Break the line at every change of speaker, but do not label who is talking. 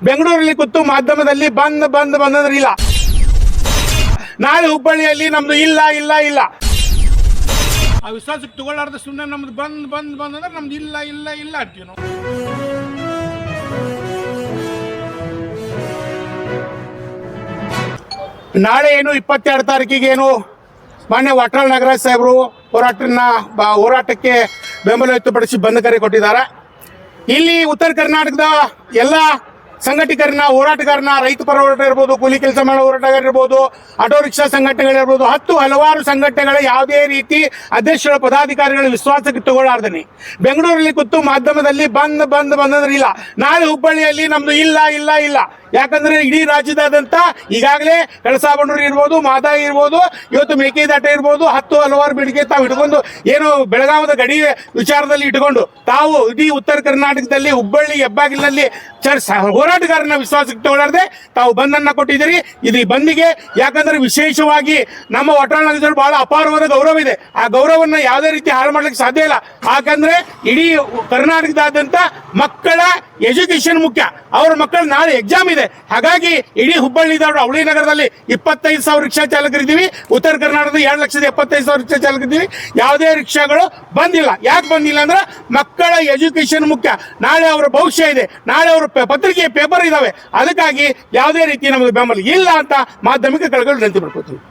ಬೆಂಗಳೂರಲ್ಲಿ ಕೂತು ಮಾಧ್ಯಮದಲ್ಲಿ ಬಂದ್ ಇಲ್ಲ. ನಾಳೆ ಹುಬ್ಬಳ್ಳಿಯಲ್ಲಿ ನಮ್ದು ಇಲ್ಲ. ಆ ವಿಶ್ವಾಸಕ್ಕೆ ತಗೊಳ್ಳಾರ್ದ ಸುಮ್ಮನೆ ನಮ್ದು ಬಂದ್ ಅಂದ್ರೆ ನಮ್ದು ಇಲ್ಲ ಅಂತೀವಿ ನಾವು. ನಾಳೆ ಏನು 22 ತಾರೀಕಿಗೆ ಏನು ಮಾನ್ಯ ವಾಟಾಳ್ ನಾಗರಾಜ್ ಸಾಹೇಬರು ಹೋರಾಟಕ್ಕೆ ಬೆಂಬಲ ವ್ಯಕ್ತಪಡಿಸಿ ಬಂದ್ ಕರೆ ಕೊಟ್ಟಿದ್ದಾರೆ. ಇಲ್ಲಿ ಉತ್ತರ ಕರ್ನಾಟಕದ ಎಲ್ಲ ಸಂಘಟಕರನ್ನ, ಹೋರಾಟಗಾರನ, ರೈತ ಪರ ಹೋರಾಟ ಇರ್ಬೋದು, ಕೂಲಿ ಕೆಲಸ ಮಾಡೋ ಹೋರಾಟಗಾರ ಇರ್ಬೋದು, ಆಟೋ ರಿಕ್ಷಾ ಸಂಘಟನೆಗಳಿರ್ಬೋದು, ಹಲವಾರು ಸಂಘಟನೆಗಳ ಯಾವುದೇ ರೀತಿ ಅಧ್ಯಕ್ಷರ ಪದಾಧಿಕಾರಿಗಳ ವಿಶ್ವಾಸಕ್ಕೆ ತಗೊಳ್ಳಾರ್ದನಿ ಬೆಂಗಳೂರಲ್ಲಿ ಕೂತು ಮಾಧ್ಯಮದಲ್ಲಿ ಬಂದ್ ಅಂದ್ರೆ ಇಲ್ಲ. ನಾಳೆ ಹುಬ್ಬಳ್ಳಿಯಲ್ಲಿ ನಮ್ದು ಇಲ್ಲ. ಯಾಕಂದ್ರೆ ಇಡೀ ರಾಜ್ಯದಾದಂತ ಈಗಾಗಲೇ ಕಳಸಾ-ಬಂಡೂರು ಇರ್ಬೋದು, ಮಾದಾಯಿ ಇರ್ಬೋದು, ಇವತ್ತು ಮೇಕೆದಾಟ ಇರ್ಬೋದು, ಹಲವಾರು ಬೇಡಿಕೆ ತಾವು ಇಟ್ಕೊಂಡು ಏನು ಬೆಳಗಾವದ ಗಡಿ ವಿಚಾರದಲ್ಲಿ ಇಟ್ಕೊಂಡು ತಾವು ಇಡೀ ಉತ್ತರ ಕರ್ನಾಟಕದಲ್ಲಿ ಹುಬ್ಬಳ್ಳಿ ಹೆಬ್ಬಾಗಿಲಿನಲ್ಲಿ ಹೋರಾಟಗಾರನ ವಿಶ್ವಾಸಕ್ಕೆ ತಗೊಳ್ಳಾರ್ದೆ ತಾವು ಬಂದನ್ನ ಕೊಟ್ಟಿದ್ದೀರಿ. ಇದು ಈ ಬಂದಿಗೆ ಯಾಕಂದ್ರೆ ವಿಶೇಷವಾಗಿ ನಮ್ಮ ವಾಟಾಳ್ ನಾಗರಾಜ್ ಬಹಳ ಅಪಾರವಾದ ಗೌರವ ಇದೆ. ಆ ಗೌರವವನ್ನು ಯಾವುದೇ ರೀತಿ ಹಾಳು ಮಾಡ್ಲಿಕ್ಕೆ ಸಾಧ್ಯ ಇಲ್ಲ. ಯಾಕಂದ್ರೆ ಇಡೀ ಕರ್ನಾಟಕದಾದ್ಯಂತ ಮಕ್ಕಳ ಎಜುಕೇಶನ್ ಮುಖ್ಯ. ಅವ್ರ ಮಕ್ಕಳ ನಾಳೆ ಎಕ್ಸಾಮ್ ಇದೆ. ಹಾಗಾಗಿ ಇಡೀ ಹುಬ್ಬಳ್ಳಿ ಅವಳಿ ನಗರದಲ್ಲಿ 25,000 ರಿಕ್ಷಾ ಚಾಲಕರಿದ್ದೀವಿ. ಉತ್ತರ ಕರ್ನಾಟಕದ 2,75,000 ರಿಕ್ಷಾ ಚಾಲಕರಿದ್ದೀವಿ. ಯಾವುದೇ ರಿಕ್ಷಾಗಳು ಬಂದಿಲ್ಲ. ಯಾಕೆ ಬಂದಿಲ್ಲ ಅಂದ್ರೆ ಮಕ್ಕಳ ಎಜುಕೇಶನ್ ಮುಖ್ಯ. ನಾಳೆ ಅವರ ಭವಿಷ್ಯ ಇದೆ. ನಾಳೆ ಅವರ ಪತ್ರಿಕೆ ಪೇಪರ್ ಇದಾವೆ. ಅದಕ್ಕಾಗಿ ಯಾವುದೇ ರೀತಿ ನಮಗೆ ಬೆಂಬಲ ಇಲ್ಲ ಅಂತ ಮಾಧ್ಯಮಿಕ ಕಳಕಳಿ ವಿನಂತಿ ಮಾಡ್ಕೊತೀವಿ.